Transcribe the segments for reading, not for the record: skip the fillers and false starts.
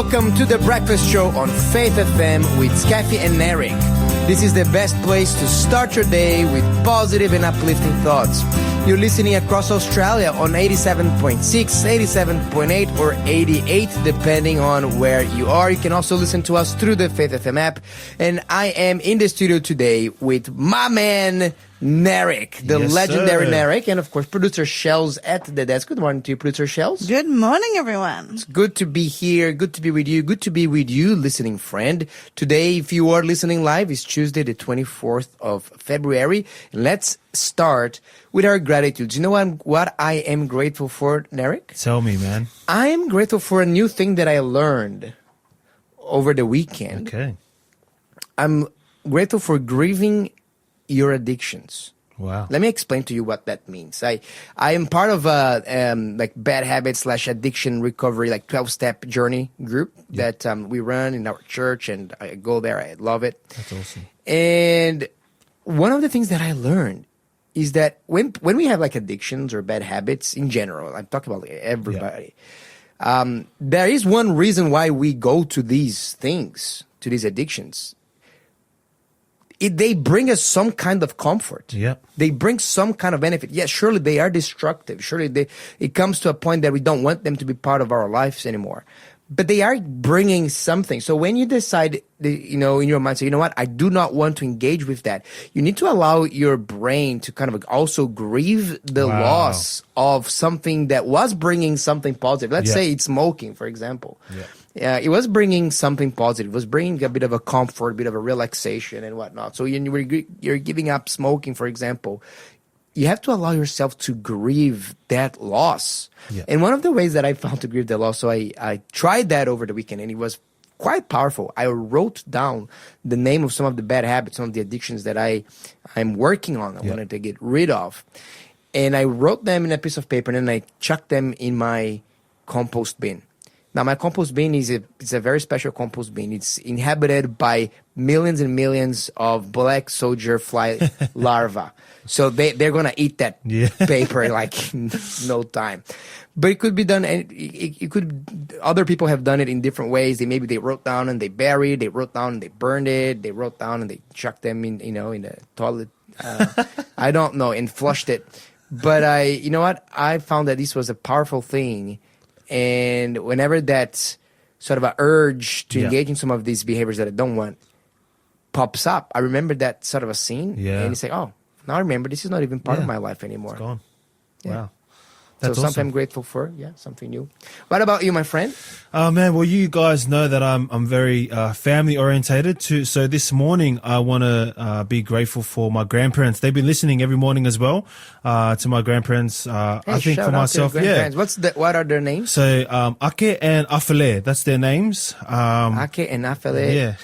welcome to the breakfast show on Faith FM with Skafy and Eric. This is the best place to start your day with positive and uplifting thoughts. You're listening across Australia on 87.6, 87.8 or 88 depending on where you are. You can also listen to us through the Faith FM app. And I am in the studio today with my man Narek, the legendary Narek, and of course producer Shells at the desk. Good morning to you, producer Shells. Good morning, everyone. It's good to be here. Good to be with you. Good to be with you, listening friend. Today, if you are listening live, is Tuesday, the 24th of February. Let's start with our gratitude. You know what I am grateful for, Narek? Tell me, man. I am grateful for a new thing that I learned over the weekend. Okay. I'm grateful for grieving your addictions. Wow. Let me explain to you what that means. I am part of a like bad habits / addiction recovery, like 12-step journey group that we run in our church, and I go there. I love it. That's awesome. And one of the things that I learned is that when we have like addictions or bad habits in general, I'm talking about everybody. There is one reason why we go to these things, to these addictions. They bring us some kind of comfort. Yeah. They bring some kind of benefit. Yes, surely they are destructive. Surely it comes to a point that we don't want them to be part of our lives anymore. But they are bringing something. So when you decide, in your mind, say, you know what, I do not want to engage with that, you need to allow your brain to kind of also grieve the loss of something that was bringing something positive. Let's say it's smoking, for example. It was bringing something positive. It was bringing a bit of a comfort, a bit of a relaxation and whatnot. So you're giving up smoking, for example. You have to allow yourself to grieve that loss. Yeah. And one of the ways that I found to grieve the loss, so I tried that over the weekend, and it was quite powerful. I wrote down the name of some of the bad habits, some of the addictions that I'm working on. I wanted to get rid of. And I wrote them in a piece of paper, and then I chucked them in my compost bin. Now, my compost bin is a very special compost bin. It's inhabited by millions and millions of black soldier fly larvae. So they're going to eat that paper like in no time. But it could be done, and other people have done it in different ways. Maybe they wrote down and they buried, they wrote down and they burned it, they wrote down and they chucked them in the toilet. I don't know, and flushed it. But I found that this was a powerful thing. And whenever that sort of an urge to engage in some of these behaviors that I don't want pops up, I remember that sort of a scene. Yeah. And you say, oh, now I remember this is not even part of my life anymore. It's gone. Yeah. Wow. That's so something I'm grateful for. Yeah, something new. What about you, my friend? Oh, man. Well, you guys know that I'm very family orientated too. So this morning, I want to be grateful for my grandparents. They've been listening every morning as well to my grandparents. I think for myself, What are their names? So Ake and Afele, that's their names. Ake and Afele. Yeah.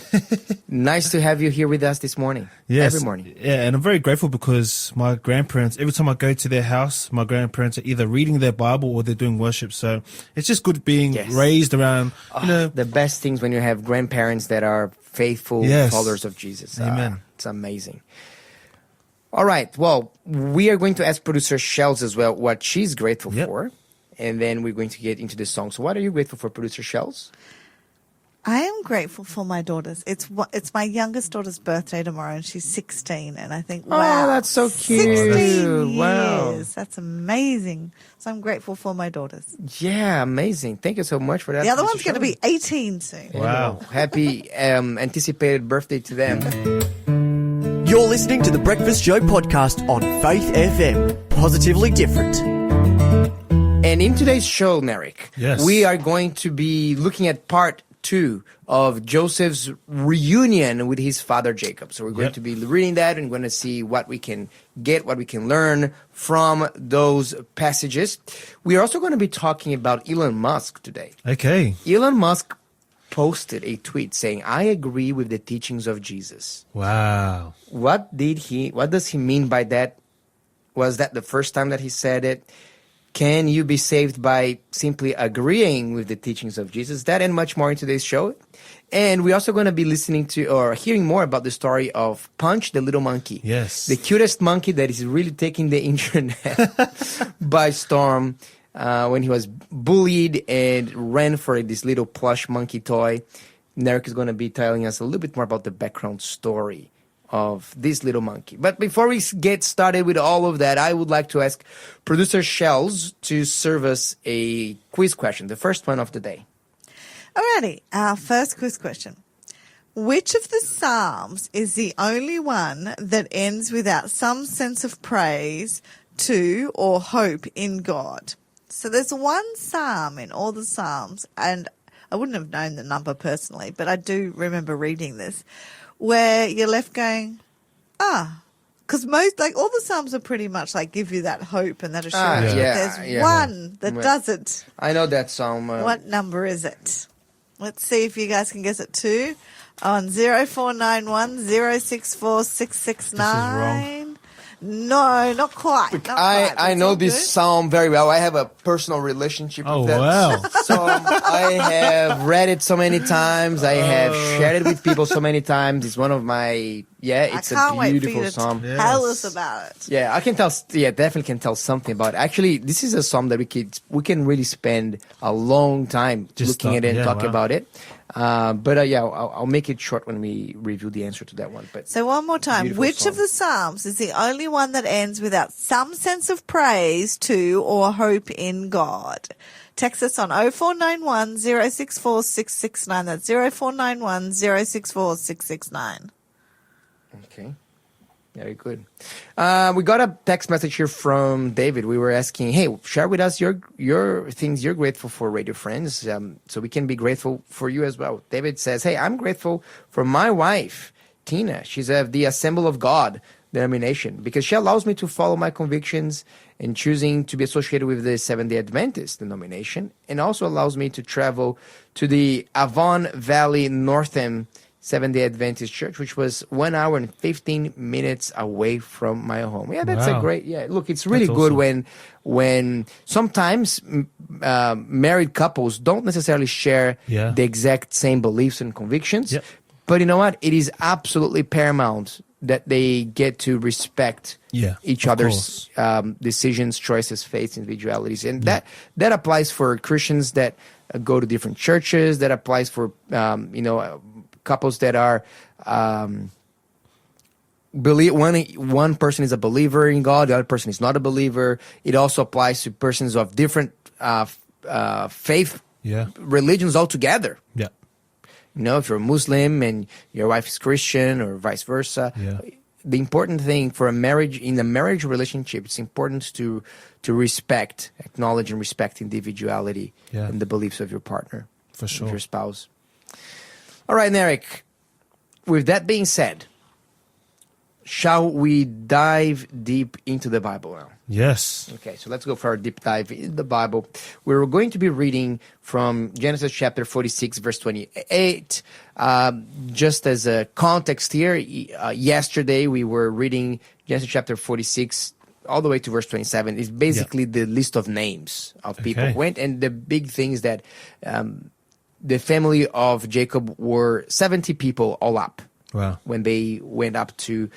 Nice to have you here with us this morning. Yes. Every morning. Yeah, and I'm very grateful because my grandparents, every time I go to their house, my grandparents are either reading their Bible or they're doing worship. So it's just good being raised around, the best things when you have grandparents that are faithful followers of Jesus. Amen. It's amazing. All right. Well, we are going to ask producer Shells as well what she's grateful for. And then we're going to get into the song. So what are you grateful for, producer Shells? I am grateful for my daughters. It's my youngest daughter's birthday tomorrow, and she's 16. And I think, wow, that's so cute. 16 wow, years. That's amazing. So I'm grateful for my daughters. Yeah, amazing. Thank you so much for that. The other one's going to be 18 soon. Wow. Happy anticipated birthday to them. You're listening to the Breakfast Show podcast on Faith FM. Positively different. And in today's show, Narek, we are going to be looking at part 2 of Joseph's reunion with his father Jacob. So we're going to be reading that and going to see what we can get, what we can learn from those passages. We are also going to be talking about Elon Musk today. Okay. Elon Musk posted a tweet saying, I agree with the teachings of Jesus. Wow. What does he mean by that? Was that the first time that he said it? Can you be saved by simply agreeing with the teachings of Jesus? That and much more in today's show. And we're also going to be listening to or hearing more about the story of Punch, the little monkey. Yes. The cutest monkey that is really taking the internet by storm when he was bullied and ran for this little plush monkey toy. Eric is going to be telling us a little bit more about the background story of this little monkey. But before we get started with all of that, I would like to ask producer Shells to serve us a quiz question, the first one of the day. Alrighty, our first quiz question. Which of the Psalms is the only one that ends without some sense of praise to or hope in God? So there's one Psalm in all the Psalms, and I wouldn't have known the number personally, but I do remember reading this, where you're left going, because most, like all the Psalms are pretty much like give you that hope and that assurance. There's one that doesn't. I know that Psalm. What number is it? Let's see if you guys can guess it too. On 0491 064 669. No, not quite. Not quite. I know this Psalm very well. I have a personal relationship with that Psalm. I have read it so many times. I have shared it with people so many times. It's one of my, it's a beautiful Psalm. Tell us about it. Yeah, I can tell, definitely can tell something about it. Actually, this is a Psalm that we can really spend a long time looking at it and talking about it. But I'll make it short when we review the answer to that one. But so one more time, which of the Psalms is the only one that ends without some sense of praise to or hope in God? Text us on 0491 064 669. That's 0491 064 669. Okay. Very good. We got a text message here from David. We were asking, hey, share with us your things you're grateful for, Radio Friends, so we can be grateful for you as well. David says, hey, I'm grateful for my wife, Tina. She's of the Assembly of God denomination because she allows me to follow my convictions and choosing to be associated with the Seventh-day Adventist denomination, and also allows me to travel to the Avon Valley Northam Seventh-day Adventist Church, which was 1 hour and 15 minutes away from my home. Yeah, that's a great. Yeah, look, it's really good when sometimes married couples don't necessarily share the exact same beliefs and convictions. But you know what? It is absolutely paramount that they get to respect each other's decisions, choices, faiths, individualities, and that applies for Christians that go to different churches. That applies for couples that are believe one person is a believer in God, the other person is not a believer. It also applies to persons of different faith religions altogether. Yeah. If you're a Muslim and your wife is Christian or vice versa. The important thing for a marriage, in a marriage relationship, it's important to respect, acknowledge and respect individuality and the beliefs of your partner. For sure. Of your spouse. All right, Eric, with that being said, shall we dive deep into the Bible now? Yes. Okay, so let's go for our deep dive in the Bible. We're going to be reading from Genesis chapter 46, verse 28. Just as a context here, yesterday we were reading Genesis chapter 46 all the way to verse 27. It's basically the list of names of people who went. And the big thing is that the family of Jacob were 70 people all up when they went up to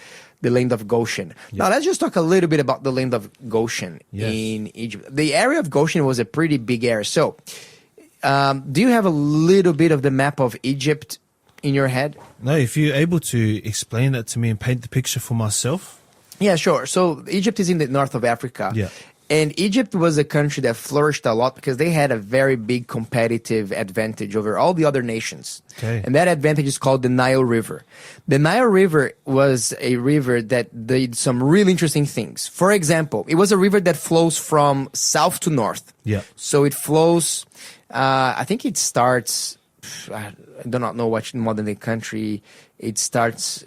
the land of Goshen. Now, let's just talk a little bit about the land of Goshen in Egypt. The area of Goshen was a pretty big area. So, do you have a little bit of the map of Egypt in your head? No, if you're able to explain that to me and paint the picture for myself. Yeah, sure. So, Egypt is in the north of Africa. Yeah. And Egypt was a country that flourished a lot because they had a very big competitive advantage over all the other nations. Okay. And that advantage is called the Nile River. The Nile River was a river that did some really interesting things. For example, it was a river that flows from south to north. Yeah. So it flows, I think it starts, I do not know what modern day country. It starts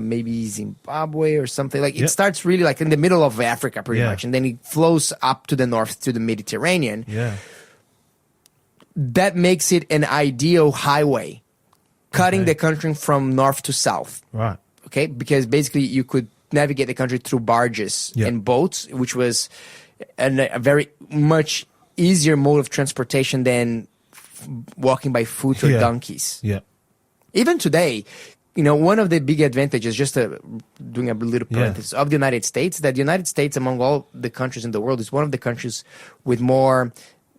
maybe Zimbabwe or something. Like it starts really like in the middle of Africa pretty much. And then it flows up to the north to the Mediterranean. Yeah. That makes it an ideal highway, cutting the country from north to south. Right. Okay? Because basically you could navigate the country through barges and boats, which was a very much easier mode of transportation than walking by foot or donkeys. Yeah. Even today, one of the big advantages, just doing a little parenthesis, of the United States, that the United States, among all the countries in the world, is one of the countries with more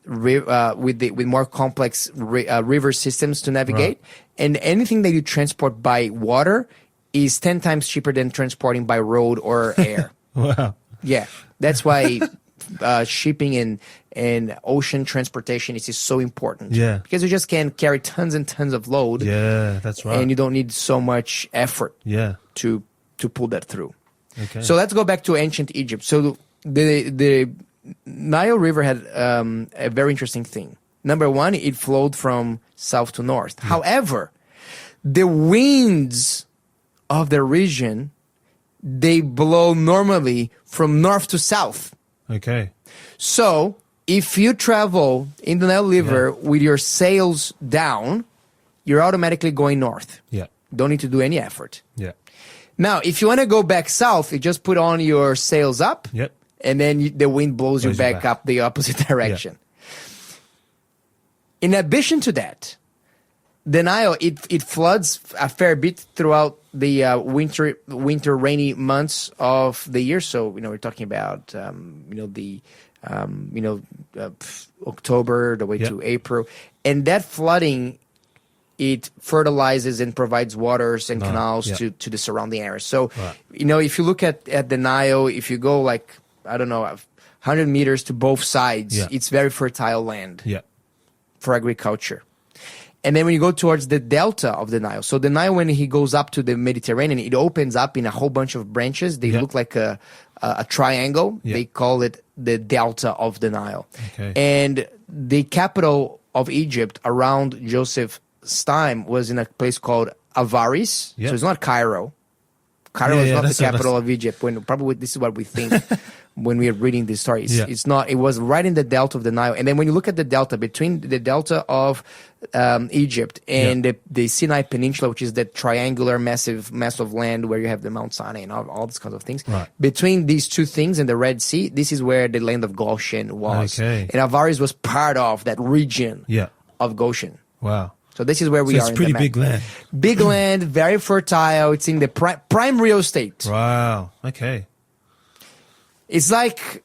with more complex river systems to navigate, and anything that you transport by water is 10 times cheaper than transporting by road or air. Wow. Yeah, that's why shipping and ocean transportation is just so important. Yeah. Because you just can carry tons and tons of load. Yeah, that's right. And you don't need so much effort Yeah. to pull that through. Okay. So let's go back to ancient Egypt. So the Nile River had a very interesting thing. Number one, it flowed from south to north. However, the winds of the region, they blow normally from north to south. Okay. So if you travel in the Nile River with your sails down, you're automatically going north. Yeah. Don't need to do any effort. Yeah. Now, if you want to go back south, you just put on your sails up, Yep. and then the wind blows you Blows you back back. up the opposite direction. In addition to that, the Nile, it floods a fair bit throughout the winter rainy months of the year. So, we're talking about, October the way to April. And that flooding, it fertilizes and provides waters and canals to the surrounding areas. So, if you look at the Nile, if you go 100 meters to both sides, it's very fertile land for agriculture. And then when you go towards the delta of the Nile, so the Nile, when he goes up to the Mediterranean, it opens up in a whole bunch of branches. They look like a triangle. They call it the delta of the Nile. Okay. And the capital of Egypt around Joseph's time was in a place called Avaris. So it's not Cairo. Cairo is not the capital of Egypt. Probably this is what we think when we are reading this story. It's not. It was right in the delta of the Nile. And then when you look at the delta, between the delta of Egypt and the Sinai Peninsula, which is that triangular mass of land where you have the Mount Sinai and all these kinds of things. Right. Between these two things and the Red Sea, this is where the land of Goshen was. Okay. And Avaris was part of that region of Goshen. Wow. So this is where we are. It's pretty big land. Big land, very fertile. It's in the prime real estate. Wow. Okay. It's like.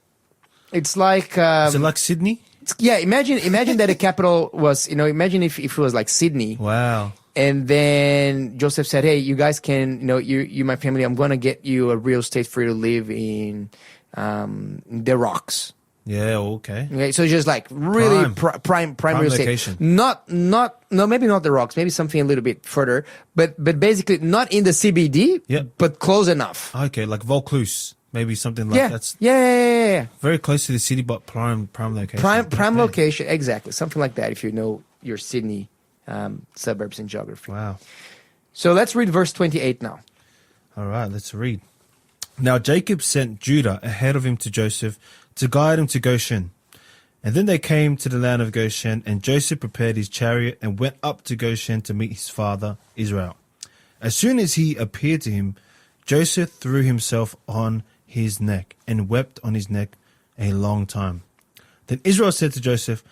Is it like Sydney? Yeah, imagine that the capital was. Imagine if it was like Sydney. Wow. And then Joseph said, "Hey, you guys can. You my family. I'm going to get you a real estate for you to live in the rocks." Yeah. Okay. Okay, so just like really prime real estate. Location. Maybe not the rocks, maybe something a little bit further, but basically not in the CBD, but close enough. Okay, like Vaucluse, maybe something like that's yeah. very close to the city, but prime location. Prime location, exactly, something like that. If you know your Sydney suburbs and geography. Wow. So let's read verse 28 now. All right, let's read. Now Jacob sent Judah ahead of him to Joseph to guide him to Goshen. And then they came to the land of Goshen, and Joseph prepared his chariot and went up to Goshen to meet his father Israel. As soon as he appeared to him, Joseph threw himself on his neck and wept on his neck a long time. Then Israel said to Joseph,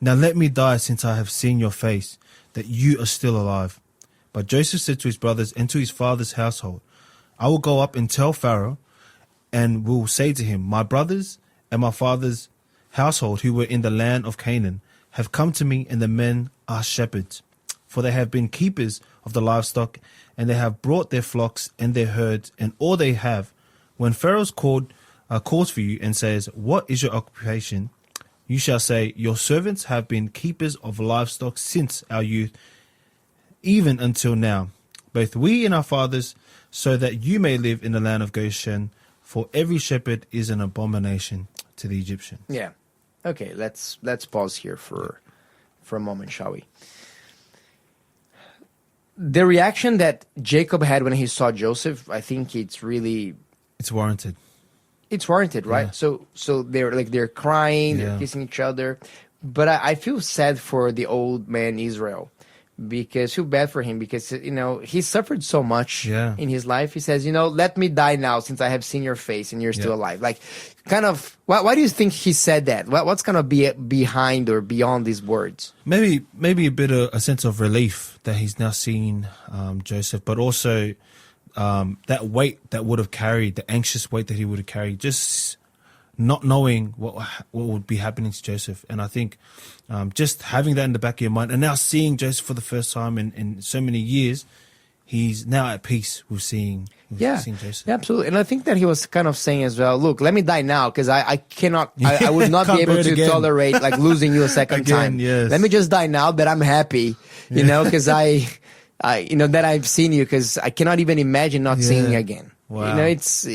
"Now let me die, since I have seen your face, that you are still alive." But Joseph said to his brothers and to his father's household, "I will go up and tell Pharaoh, and will say to him, my brothers and my father's household who were in the land of Canaan have come to me, and the men are shepherds, for they have been keepers of the livestock, and they have brought their flocks and their herds and all they have. When Pharaoh calls for you and says, 'What is your occupation?' you shall say, 'Your servants have been keepers of livestock since our youth, even until now, both we and our fathers, so that you may live in the land of Goshen, for every shepherd is an abomination to the Egyptians.'" Yeah. Okay, let's pause here for a moment, shall we? The reaction that Jacob had when he saw Joseph, I think it's warranted. It's warranted, right? Yeah. So they're crying, Yeah. they're kissing each other. But I feel sad for the old man Israel, because I feel bad for him, because he suffered so much in his life. He says, "Let me die now, since I have seen your face and you're still alive." Like, kind of, why do you think he said that? What's gonna be behind or beyond these words? Maybe a bit of a sense of relief that he's now seen Joseph, but also that weight that would have carried, the anxious weight that he would have carried, just not knowing what would be happening to Joseph. And I think just having that in the back of your mind and now seeing Joseph for the first time in so many years, he's now at peace with seeing Joseph. Yeah, absolutely. And I think that he was kind of saying as well, look, let me die now because I cannot, I would not be able to tolerate like losing you a second time. Yes. Let me just die now that I'm happy, you know, because I, you know, that I've seen you because I cannot even imagine not seeing you again. Wow. You know, it's,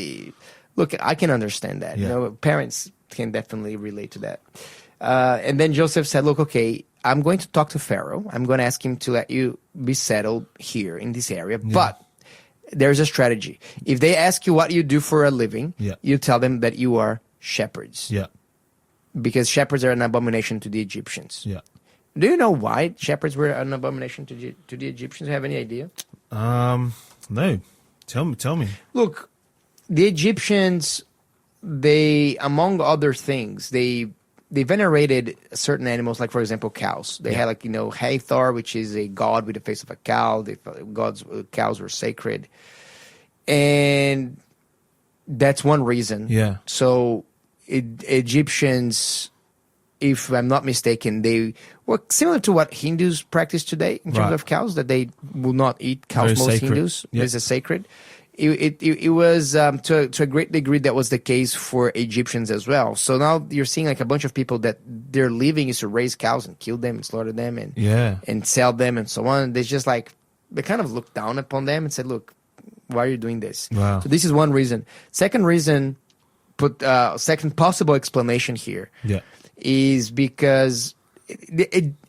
look, I can understand that. Yeah. You know, parents can definitely relate to that. And then Joseph said, look, okay, I'm going to talk to Pharaoh. I'm going to ask him to let you be settled here in this area. Yeah. But there's a strategy. If they ask you what you do for a living, you tell them that you are shepherds. Yeah. Because shepherds are an abomination to the Egyptians. Yeah. Do you know why shepherds were an abomination to the Egyptians? Do you have any idea? No. Tell me. Look, the Egyptians, they, among other things, they venerated certain animals, like, for example, cows. They had, like, you know, Hathor, which is a god with the face of a cow. Cows were sacred. And that's one reason. Yeah. So Egyptians, if I'm not mistaken, they were similar to what Hindus practice today in terms of cows, that they will not eat cows. Very Most sacred. Hindus. Yep. It's a sacred. It was to a great degree that was the case for Egyptians as well. So now you're seeing like a bunch of people that their living is to raise cows and kill them and slaughter them and sell them and so on. They just like they kind of looked down upon them and said, "Look, why are you doing this?" Wow. So this is one reason. Second reason, second possible explanation here is because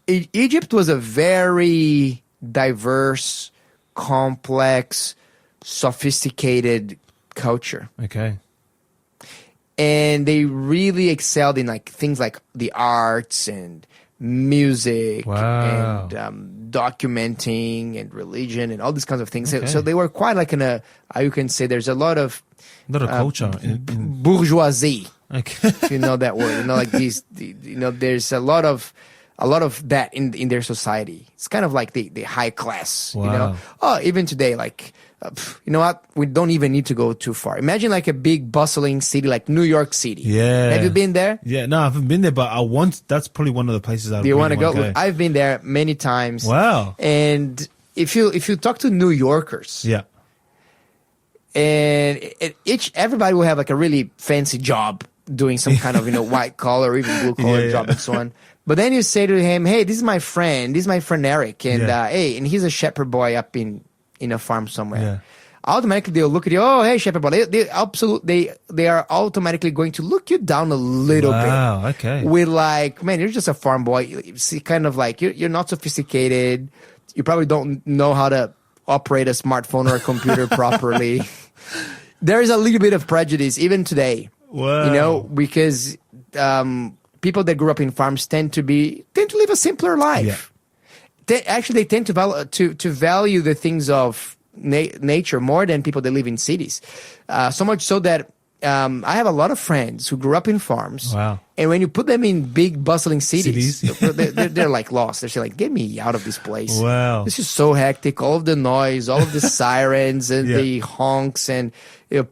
Egypt was a very diverse, complex, sophisticated culture. Okay. And they really excelled in like things like the arts and music and documenting and religion and all these kinds of things. Okay. So they were quite like you can say there's a lot of culture bourgeoisie. Okay. If you know that word, you know, like there's a lot of that in their society. It's kind of like the high class, you know. Oh, even today, like, you know what? We don't even need to go too far. Imagine like a big bustling city like New York City. Yeah. Have you been there? Yeah, no, I haven't been there, but that's probably one of the places I Do you really want to go? go? Look, I've been there many times. Wow. And if you talk to New Yorkers, and everybody will have like a really fancy job doing some kind of, you know, white collar or even blue collar job and so on. But then you say to him, "Hey, this is my friend Eric, and hey, and he's a shepherd boy up in a farm somewhere." Yeah. Automatically they'll look at you. "Oh, hey, shepherd boy." They are automatically going to look you down a little bit. Wow. Okay. With like, "Man, you're just a farm boy." You see, kind of like you're not sophisticated. You probably don't know how to operate a smartphone or a computer properly. There is a little bit of prejudice even today. Wow. You know, because people that grew up in farms tend to live a simpler life. They tend to value the things of nature more than people that live in cities. So much so that I have a lot of friends who grew up in farms. Wow. And when you put them in big bustling cities. they're like lost. They're like, "Get me out of this place. Wow. This is so hectic. All of the noise, all of the sirens and the honks and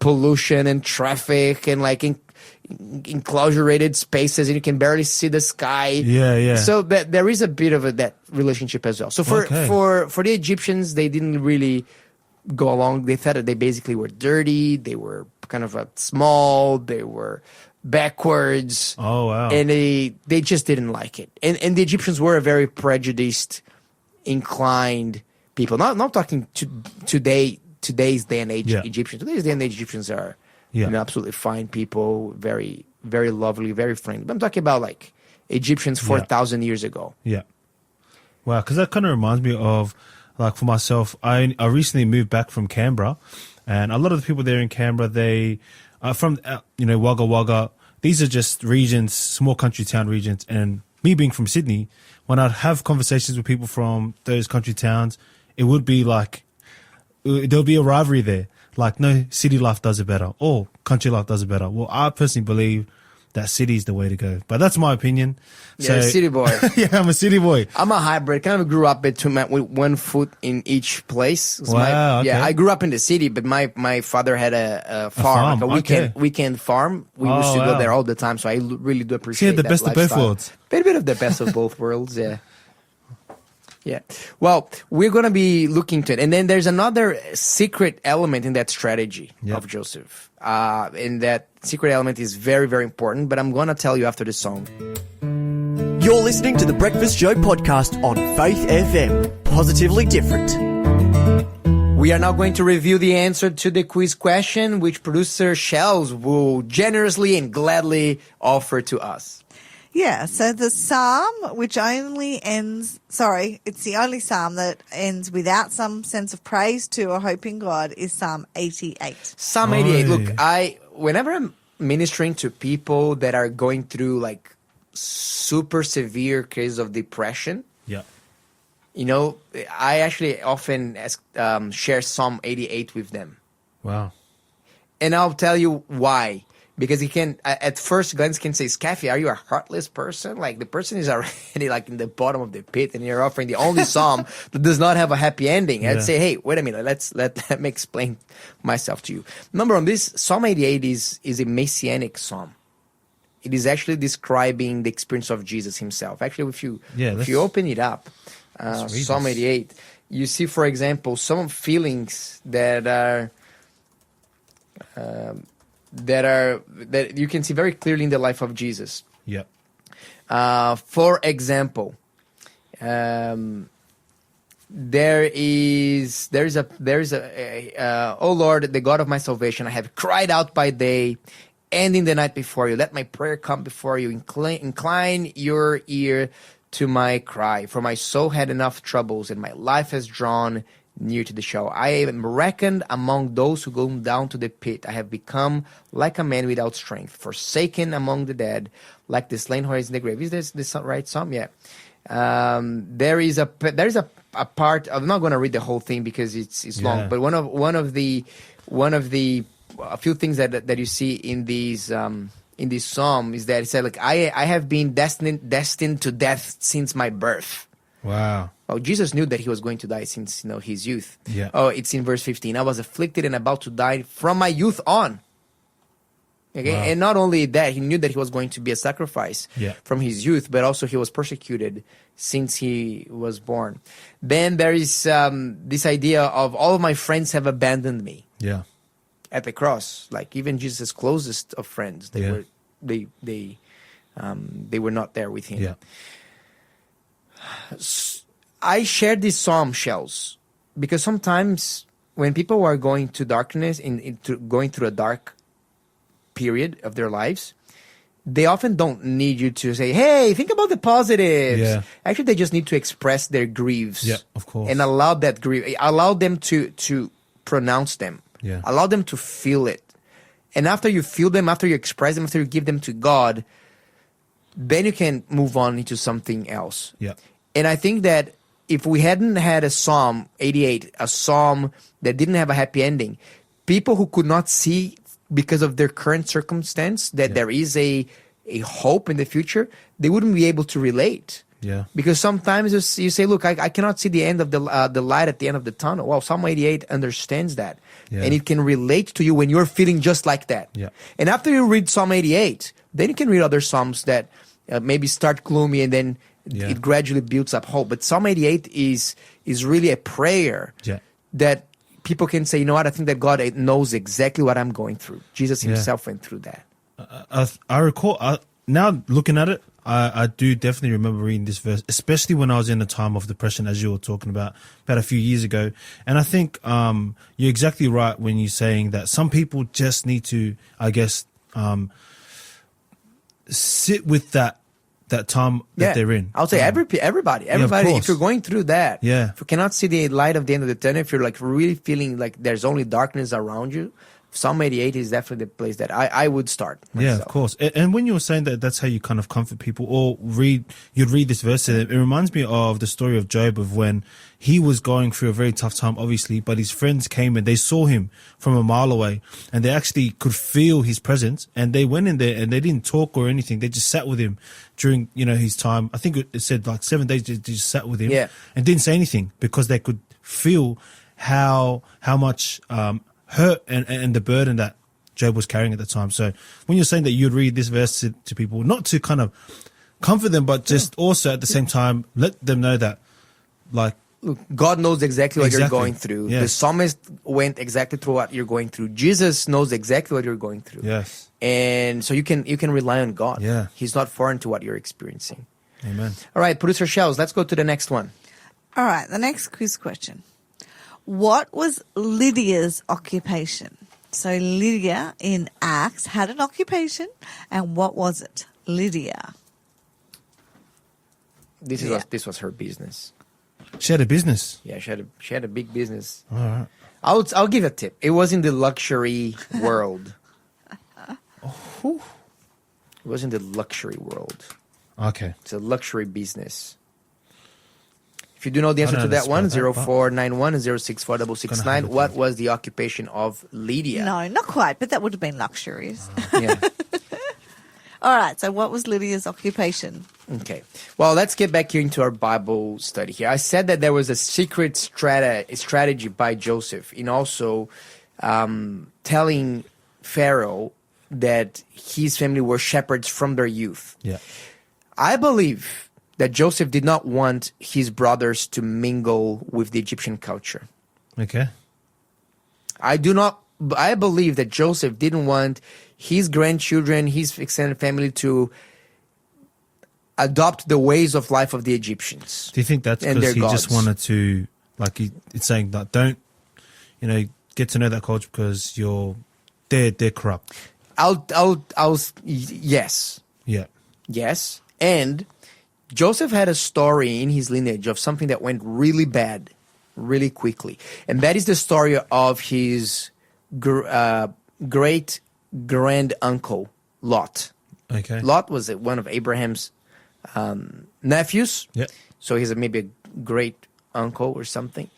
pollution and traffic and like enclosurated spaces, and you can barely see the sky." Yeah. So there is a bit of that relationship as well. So for the Egyptians, they didn't really go along. They thought that they basically were dirty. They were kind of small. They were backwards. Oh wow! And they just didn't like it. And the Egyptians were a very prejudiced, inclined people. Not talking to today's day and age Egyptians. Today's day and age Egyptians are absolutely fine people, very, very lovely, very friendly. But I'm talking about like Egyptians 4,000 years ago. Yeah. Wow, because that kind of reminds me of, like, for myself, I recently moved back from Canberra, and a lot of the people there in Canberra, they are from, Wagga Wagga. These are just regions, small country town regions. And me being from Sydney, when I'd have conversations with people from those country towns, it would be like, there'll be a rivalry there. Like, no, city life does it better, or country life does it better. Well, I personally believe that city is the way to go. But that's my opinion. Yeah, city boy. Yeah, I'm a city boy. I'm a hybrid. Kind of grew up with one foot in each place. So Wow, Yeah, okay. I grew up in the city, but my father had a farm, farm, like a weekend farm. We used to go wow. there all the time, so I really do So you appreciate had the that best of both lifestyle. worlds. A bit of the best of both worlds, yeah. Yeah. Well, we're going to be looking to it. And then there's another secret element in that strategy Yep. of Joseph. And that secret element is very, very important, but I'm going to tell you after the song. You're listening to the Breakfast Show podcast on Faith FM. Positively different. We are now going to review the answer to the quiz question, which producer Shells will generously and gladly offer to us. Yeah, so the psalm which only ends, it's the only psalm that ends without some sense of praise to or hope in God is Psalm 88. Psalm 88. Oi. Look, whenever I'm ministering to people that are going through like super severe cases of depression, Yeah. you know, I actually often share Psalm 88 with them. Wow. And I'll tell you why. Because he can, at first glance, can say, Skafy, are you a heartless person? Like, the person is already, like, in the bottom of the pit, and you're offering the only psalm that does not have a happy ending. Yeah. I'd say, hey, wait a minute, let me explain myself to you. Number one, this Psalm 88 is a messianic psalm. It is actually describing the experience of Jesus himself. Actually, if you open it up, let's read Psalm this. 88, you see, for example, some feelings that you can see very clearly in the life of Jesus. Yeah. For example, there is oh Lord, the God of my salvation, I have cried out by day and in the night before you. Let my prayer come before you. Incline your ear to my cry, for my soul had enough troubles and my life has drawn near to the shell. I am reckoned among those who go down to the pit. I have become like a man without strength, forsaken among the dead, like the slain horse in the grave. Is this the right psalm? Yeah. There is a part. I'm not going to read the whole thing because it's long. But one of the a few things that you see in this psalm is that it said, like, I have been destined to death since my birth. Wow. Well, Jesus knew that he was going to die since his youth. Yeah. Oh, it's in verse 15. I was afflicted and about to die from my youth on. Okay, Wow. and not only that, he knew that he was going to be a sacrifice from his youth, but also he was persecuted since he was born. Then there is this idea of all of my friends have abandoned me. Yeah. At the cross, like even Jesus' closest of friends, they were not there with him. Yeah. I shared these psalm shells because sometimes when people are going to darkness, going through a dark period of their lives, they often don't need you to say, hey, think about the positives. Yeah. Actually, they just need to express their griefs. Yeah, of course. And allow them to pronounce them. Yeah. Allow them to feel it. And after you feel them, after you express them, after you give them to God, then you can move on into something else. Yeah. And I think that if we hadn't had a Psalm 88, a psalm that didn't have a happy ending, people who could not see because of their current circumstance that there is a hope in the future, they wouldn't be able to relate. Yeah. Because sometimes you say, look, I cannot see the end of the light at the end of the tunnel. Well, Psalm 88 understands that. Yeah. And it can relate to you when you're feeling just like that. Yeah. And after you read Psalm 88, then you can read other Psalms that maybe start gloomy and then it gradually builds up hope. But Psalm 88 is really a prayer that people can say, you know what, I think that God knows exactly what I'm going through. Jesus himself went through that. I recall, now looking at it, I do definitely remember reading this verse, especially when I was in a time of depression, as you were talking about a few years ago. And I think you're exactly right when you're saying that some people just need to, I guess, sit with that time that they're in. I would say everybody. If you're going through that, if you cannot see the light of the end of the tunnel, if you're like really feeling like there's only darkness around you, Psalm 88 is definitely the place that I would start. Yeah, myself. of course. And when you were saying that that's how you kind of comfort people or you'd read this verse to them, it reminds me of the story of Job, of when he was going through a very tough time, obviously, but his friends came and they saw him from a mile away and they actually could feel his presence, and they went in there and they didn't talk or anything. They just sat with him during, his time. I think it said like 7 days they just sat with him and didn't say anything because they could feel how much, hurt and the burden that Job was carrying at the time. So when you're saying that you'd read this verse to people, not to kind of comfort them, but just also at the same time let them know that, like, Look, God knows exactly what you're Exactly. going through. Yes. The psalmist went exactly through what you're going through. Jesus knows exactly what you're going through. yes, And so you can rely on God. Yeah. He's not foreign to what you're experiencing. amen. All right, producer Shells, let's go to the next one. All right, the next quiz question. What was Lydia's occupation? So Lydia in Acts had an occupation, and what was it? Lydia. This Yeah. was her business. She had a business. Yeah, she had a big business. All right. I'll give a tip. It was in the luxury world. It was in the luxury world. Okay. It's a luxury business. If you do know the answer I to don't know that one, how to spell that, 0491 064 Gonna have it what then. was the occupation of Lydia? No, not quite, but that would have been luxuries. Yeah. All right, so what was Lydia's occupation? Okay. Well, let's get back here into our Bible study here. I said that there was a secret strategy by Joseph in also telling Pharaoh that his family were shepherds from their youth. Yeah. I believe that Joseph did not want his brothers to mingle with the Egyptian culture. Okay. I believe that Joseph didn't want his grandchildren, his extended family to adopt the ways of life of the Egyptians. Do you think that's And because their he just gods. wanted to, like, it's saying that don't, get to know that culture because they're corrupt. Yes. Yeah. Yes. And Joseph had a story in his lineage of something that went really bad, really quickly. And that is the story of his great grand uncle, Lot. Okay. Lot was one of Abraham's nephews. Yeah. So he's maybe a great uncle or something.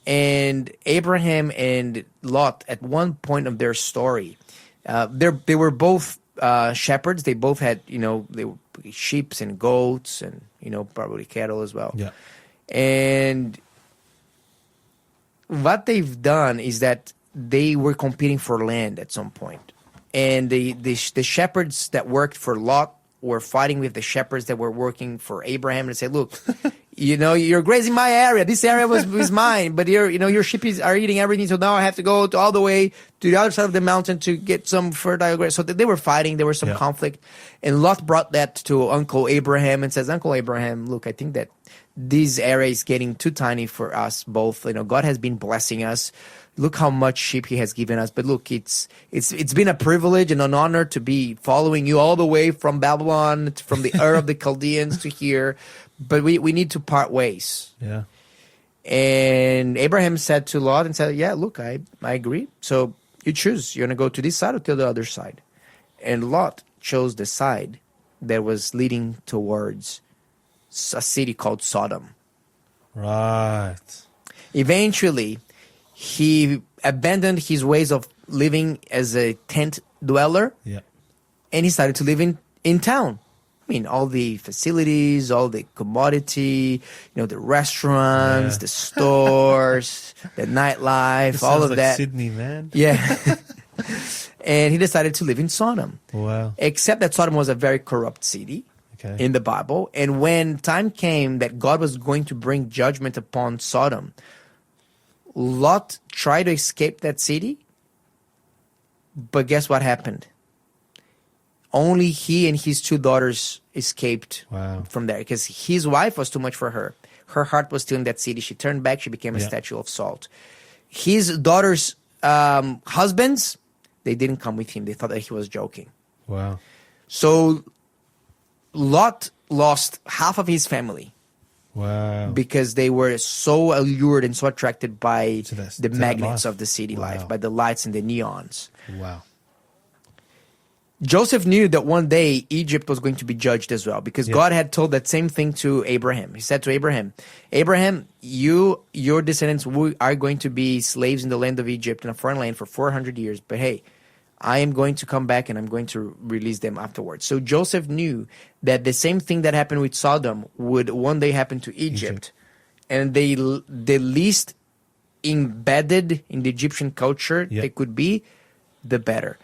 And Abraham and Lot, at one point of their story, they were both shepherds. They both had, they were sheep and goats and, probably cattle as well. Yeah. And what they've done is that they were competing for land at some point. And the shepherds that worked for Lot were fighting with the shepherds that were working for Abraham and said, look, you're grazing my area. This area was mine, but your sheep are eating everything. So now I have to go all the way to the other side of the mountain to get some fertile grass. So they were fighting. There was some conflict. And Lot brought that to Uncle Abraham and says, Uncle Abraham, look, I think that this area is getting too tiny for us both. God has been blessing us. Look how much sheep he has given us. But look, it's been a privilege and an honor to be following you all the way from Babylon, from the Ur of the Chaldeans to here. But we need to part ways. Yeah. And Abraham said to Lot and said, yeah, look, I agree. So you choose. You're going to go to this side or to the other side. And Lot chose the side that was leading towards a city called Sodom. Right. Eventually, he abandoned his ways of living as a tent dweller, Yeah. and he started to live in town. I mean, all the facilities, all the commodity, the restaurants, the stores, the nightlife, all Sounds of like that. Sydney, man. Yeah. And he decided to live in Sodom. Wow. Except that Sodom was a very corrupt city Okay. in the Bible. And when time came that God was going to bring judgment upon Sodom, Lot tried to escape that city, but guess what happened? Only he and his two daughters escaped from there because his wife was too much for her. Her heart was still in that city. She turned back. She became a statue of salt. His daughters' husbands, they didn't come with him. They thought that he was joking. Wow. So Lot lost half of his family. Wow. because they were so allured and so attracted by To that- the to that magnets life. of the city Wow. life, by the lights and the neons. Wow. Joseph knew that one day Egypt was going to be judged as well, because Yeah. God had told that same thing to Abraham. He said to Abraham, Abraham, your descendants are going to be slaves in the land of Egypt, in a foreign land, for 400 years. But hey, I am going to come back and I'm going to release them afterwards. So Joseph knew that the same thing that happened with Sodom would one day happen to Egypt. And the least embedded in the Egyptian culture Yeah. they could be, the better.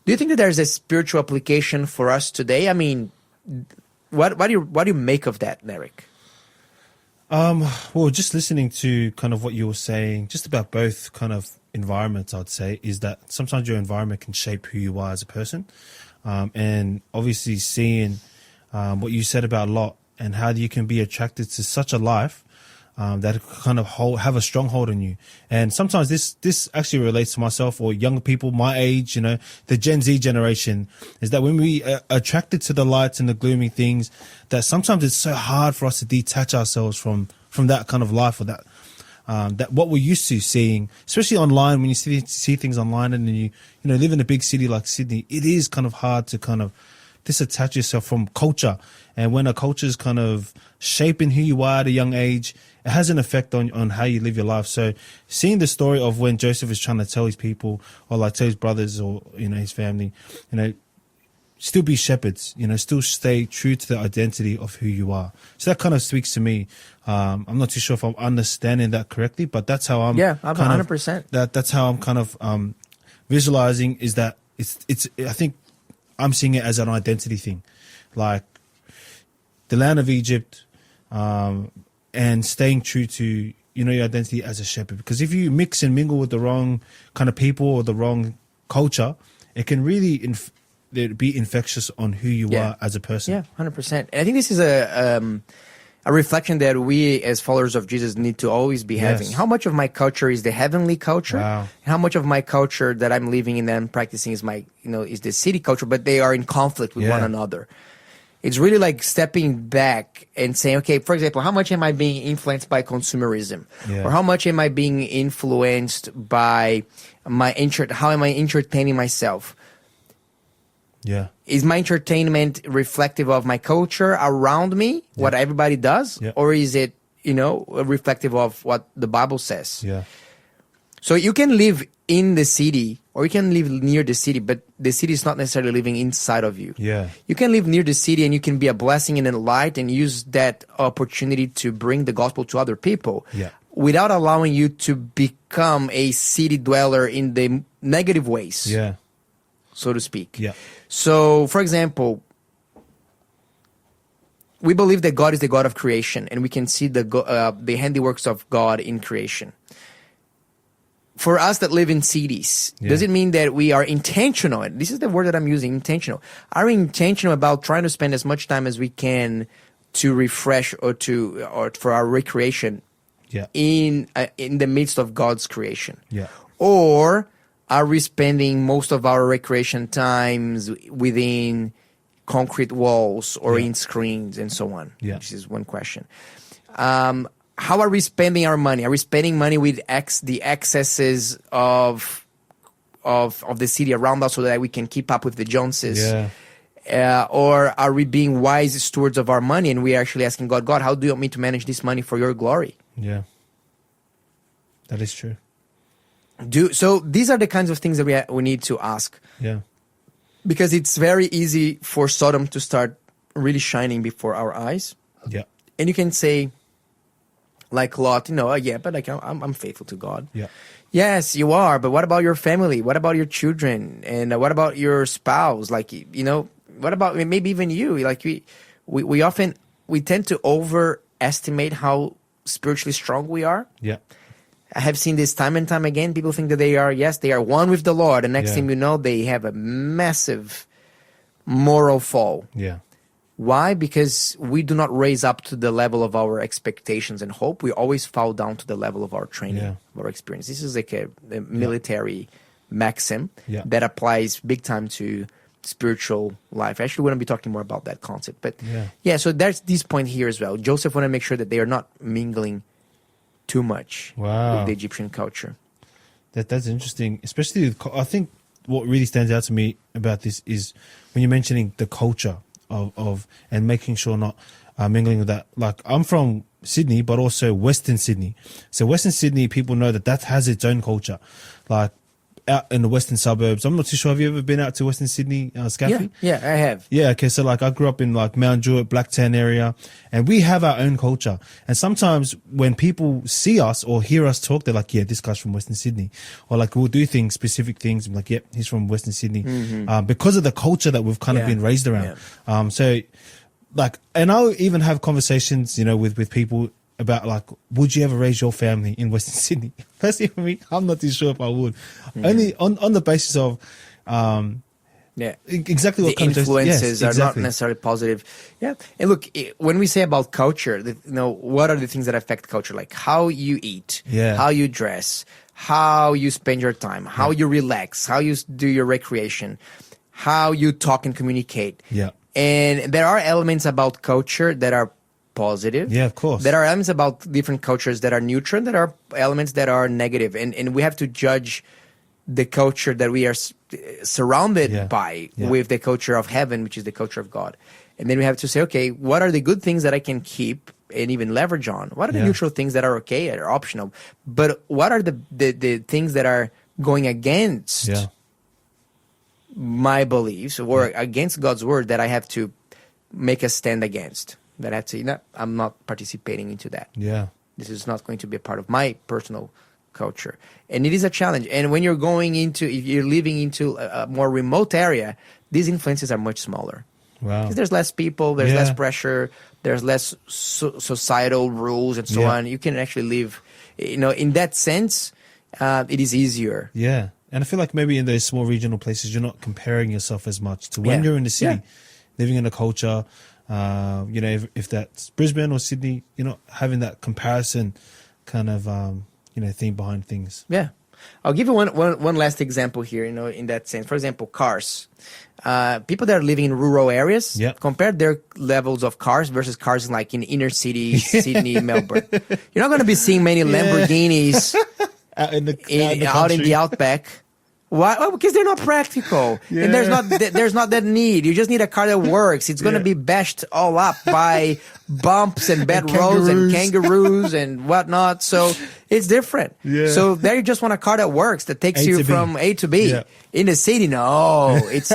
Do you think that there's a spiritual application for us today? I mean, what do you make of that, Eric? Well, just listening to kind of what you were saying, just about both kind of environments, I'd say, is that sometimes your environment can shape who you are as a person. And obviously seeing what you said about Lot and how you can be attracted to such a life that kind of have a strong hold on you. And sometimes this actually relates to myself or younger people my age, the Gen Z generation, is that when we are attracted to the lights and the gloomy things, that sometimes it's so hard for us to detach ourselves from that kind of life, or that what we're used to seeing, especially online. When you see things online and then you live in a big city like Sydney, it is kind of hard to kind of disattach yourself from culture. And when a culture is kind of shaping who you are at a young age, it has an effect on how you live your life. So seeing the story of when Joseph is trying to tell his people, or like tell his brothers, or his family, still be shepherds, still stay true to the identity of who you are. So that kind of speaks to me. I'm not too sure if I'm understanding that correctly, but that's how I'm. Yeah, I'm 100%. That's how I'm kind of visualizing, is that it's. I think I'm seeing it as an identity thing, like the land of Egypt, and staying true to your identity as a shepherd. Because if you mix and mingle with the wrong kind of people or the wrong culture, it can really be infectious on who you are as a person. Yeah, 100%. And I think this is a reflection that we as followers of Jesus need to always be having. How much of my culture is the heavenly culture? Wow. And how much of my culture that I'm living in and practicing is is the city culture, but they are in conflict with one another. It's really like stepping back and saying, okay, for example, how much am I being influenced by consumerism? Yeah. Or how much am I being influenced by how am I entertaining myself? Yeah. Is my entertainment reflective of my culture around me, what everybody does? Yeah. Or is it, reflective of what the Bible says? Yeah. So you can live in the city or you can live near the city, but the city is not necessarily living inside of you. Yeah. You can live near the city and you can be a blessing and a light and use that opportunity to bring the gospel to other people without allowing you to become a city dweller in the negative ways, so to speak. Yeah. So, for example, we believe that God is the God of creation and we can see the handiworks of God in creation. For us that live in cities, does it mean that we are intentional? This is the word that I'm using, intentional. Are we intentional about trying to spend as much time as we can to refresh or for our recreation in the midst of God's creation? Yeah. Or are we spending most of our recreation times within concrete walls or in screens and so on? Yeah. Which is one question. How are we spending our money? Are we spending money with the excesses of the city around us so that we can keep up with the Joneses? Yeah. Or are we being wise stewards of our money and we are actually asking God, how do you want me to manage this money for your glory? Yeah. That is true. So these are the kinds of things that we need to ask. Yeah. Because it's very easy for Sodom to start really shining before our eyes. Yeah. And you can say, like Lot, but like I'm faithful to God. Yeah. Yes, you are. But what about your family? What about your children? And what about your spouse? Like, what about maybe even you? Like we tend to overestimate how spiritually strong we are. Yeah. I have seen this time and time again. People think that they are one with the Lord. And next thing you know, they have a massive moral fall. Yeah. Why? Because we do not raise up to the level of our expectations and hope. We always fall down to the level of our training, of our experience. This is like a military maxim that applies big time to spiritual life. Actually, we're going to be talking more about that concept. But Yeah. so there's this point here as well. Joseph want to make sure that they are not mingling too much Wow. with the Egyptian culture. That's interesting, especially I think what really stands out to me about this is when you're mentioning the culture of and making sure not mingling with that. Like, I'm from Sydney, but also Western Sydney. So Western Sydney, people know that has its own culture. Like, out in the western suburbs, I'm not too sure. Have you ever been out to Western Sydney, Skafy? Yeah, I have. Yeah, okay. So like I grew up in like Mount Druitt, Blacktown area, and we have our own culture. And sometimes when people see us or hear us talk, they're like, yeah, this guy's from Western Sydney. Or like we'll do specific things. I'm like, yep, he's from Western Sydney. Because of the culture that we've kind of been raised around. So like, and I'll even have conversations, with people about like, would you ever raise your family in Western Sydney? Personally, for me, I'm not too sure if I would. Only on the basis of, exactly what the influences are exactly. not necessarily positive. Yeah, and look, when we say about culture, what are the things that affect culture? Like how you eat, how you dress, how you spend your time, how you relax, how you do your recreation, how you talk and communicate. Yeah, and there are elements about culture that are positive. Yeah, of course. There are elements about different cultures that are neutral. There are elements that are negative, and we have to judge the culture that we are surrounded by with the culture of heaven, which is the culture of God. And then we have to say, okay, what are the good things that I can keep and even leverage on? What are the neutral things that are okay or optional? But what are the things that are going against my beliefs or against God's word that I have to make a stand against? That I have to, I'm not participating into that. Yeah. This is not going to be a part of my personal culture. And it is a challenge. And when you're if you're living into a more remote area, these influences are much smaller. Wow. Because there's less people, there's less pressure, there's less societal rules and so on. You can actually live, in that sense, it is easier. Yeah. And I feel like maybe in those small regional places, you're not comparing yourself as much to when you're in the city, living in a culture. If that's Brisbane or Sydney, you're not having that comparison kind of, theme behind things. Yeah. I'll give you one last example here, in that sense. For example, cars. People that are living in rural areas, compare their levels of cars versus cars in inner city, Sydney, Melbourne. You're not going to be seeing many Lamborghinis out in the outback. Why? Well, because they're not practical, and there's not that need. You just need a car that works. It's going to be bashed all up by bumps and bad roads and kangaroos and whatnot. So it's different. Yeah. So there you just want a car that works, that takes you from A to B. Yeah. In the city, no, it's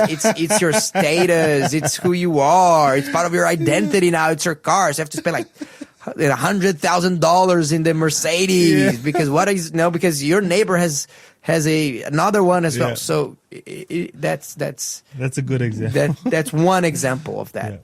your status. It's who you are. It's part of your identity now. It's your car. So you have to spend like $100,000 in the Mercedes because your neighbor has another one as well. So that's a good example. That's one example of that.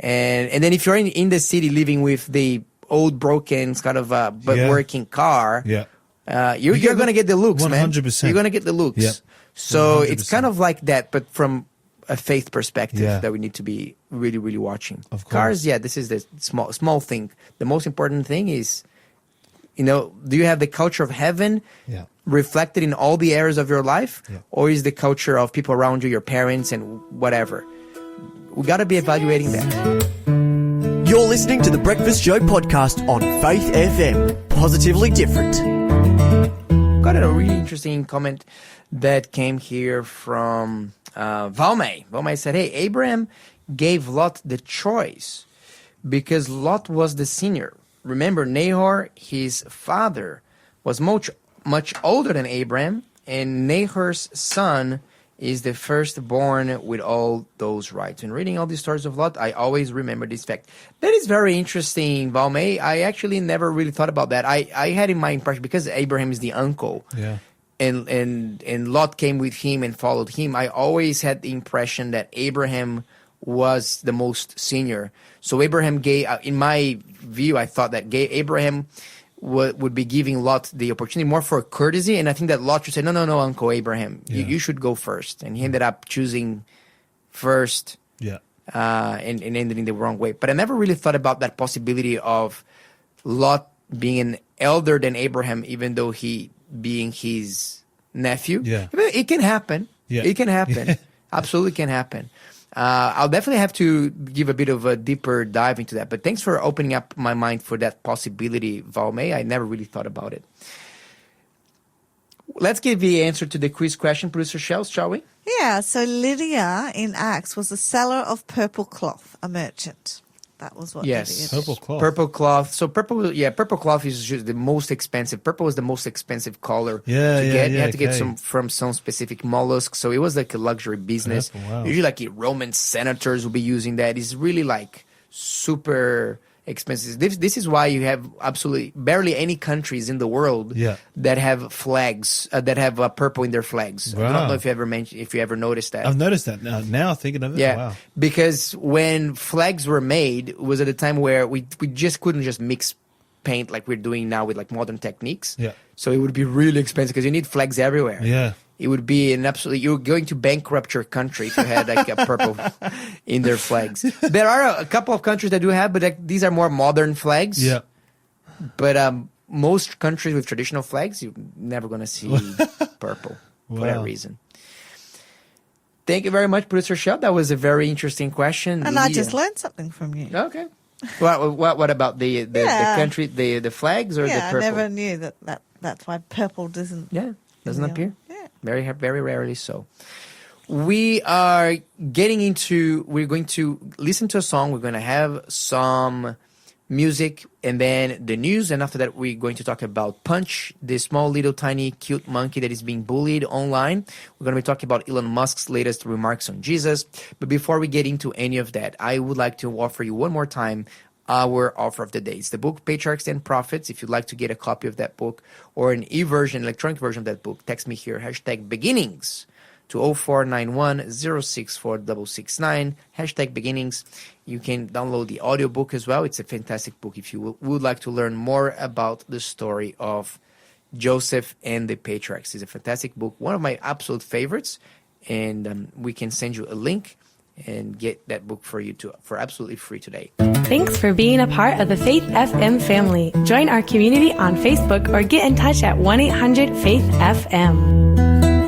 And then if you're in the city living with the old broken kind of working car, you're going to get the looks, 100%. Man. You're going to get the looks. Yeah. So 100%. It's kind of like that, but from a faith perspective that we need to be really, really watching. Of course. Cars, this is the small thing. The most important thing is, do you have the culture of heaven reflected in all the areas of your life? Yeah. Or is the culture of people around you, your parents and whatever? We got to be evaluating that. You're listening to the Breakfast Show podcast on Faith FM. Positively different. Got a really interesting comment that came here from Valmay. Valmay said, hey, Abraham gave Lot the choice because Lot was the senior. Remember, Nahor, his father, was much older than Abraham, and Nahor's son is the firstborn with all those rights. When reading all these stories of Lot, I always remember this fact. That is very interesting, Valmay. I actually never really thought about that. I had in my impression, because Abraham is the uncle, and Lot came with him and followed him, I always had the impression that Abraham was the most senior. So Abraham gave, in my view, I thought that Abraham would be giving Lot the opportunity more for courtesy, and I think that Lot should say, no, Uncle Abraham, you should go first. And he ended up choosing first and ended in the wrong way. But I never really thought about that possibility of Lot being an elder than Abraham, even though he being his nephew. Yeah. It can happen. Yeah. It can happen. Absolutely can happen. I'll definitely have to give a bit of a deeper dive into that. But thanks for opening up my mind for that possibility, Valmay. I never really thought about it. Let's give the answer to the quiz question, Producer Shells, shall we? Yeah, so Lydia in Acts was a seller of purple cloth, a merchant. That was what Lydia did. Purple cloth. Purple cloth. So purple cloth is just the most expensive. Purple is the most expensive color to get. You had to get some from some specific mollusk. So it was like a luxury business. Purple, wow. Usually like Roman senators will be using that. It's really like super expensive. This is why you have absolutely barely any countries in the world that have flags that have purple in their flags. Wow. I don't know if you ever noticed that. I've noticed that now thinking of it. Yeah, Wow. because when flags were made, it was at a time where we just couldn't just mix paint like we're doing now with like modern techniques. Yeah. So it would be really expensive because you need flags everywhere. Yeah. It would be you're going to bankrupt your country if you had like a purple in their flags. There are a couple of countries that do have, but like, these are more modern flags. Yeah. But most countries with traditional flags, you're never going to see purple for that reason. Thank you very much, Producer Shell. That was a very interesting question. And I just learned something from you. Okay. What about the country, the flags or the purple? I never knew that's why purple doesn't appear. Yeah. Very, very rarely so. We're going to listen to a song. We're going to have some music and then the news. And after that, we're going to talk about Punch, the small, little, tiny, cute monkey that is being bullied online. We're going to be talking about Elon Musk's latest remarks on Jesus. But before we get into any of that, I would like to offer you one more time our offer of the day. It's the book Patriarchs and Prophets. If you'd like to get a copy of that book or an electronic version of that book, text me here, #beginnings to 0491-064-669, #beginnings. You can download the audiobook as well. It's a fantastic book if you would like to learn more about the story of Joseph and the Patriarchs. It's a fantastic book, one of my absolute favorites, and we can send you a link and get that book for you for absolutely free today. Thanks for being a part of the Faith FM family. Join our community on Facebook or get in touch at 1-800-FAITH-FM.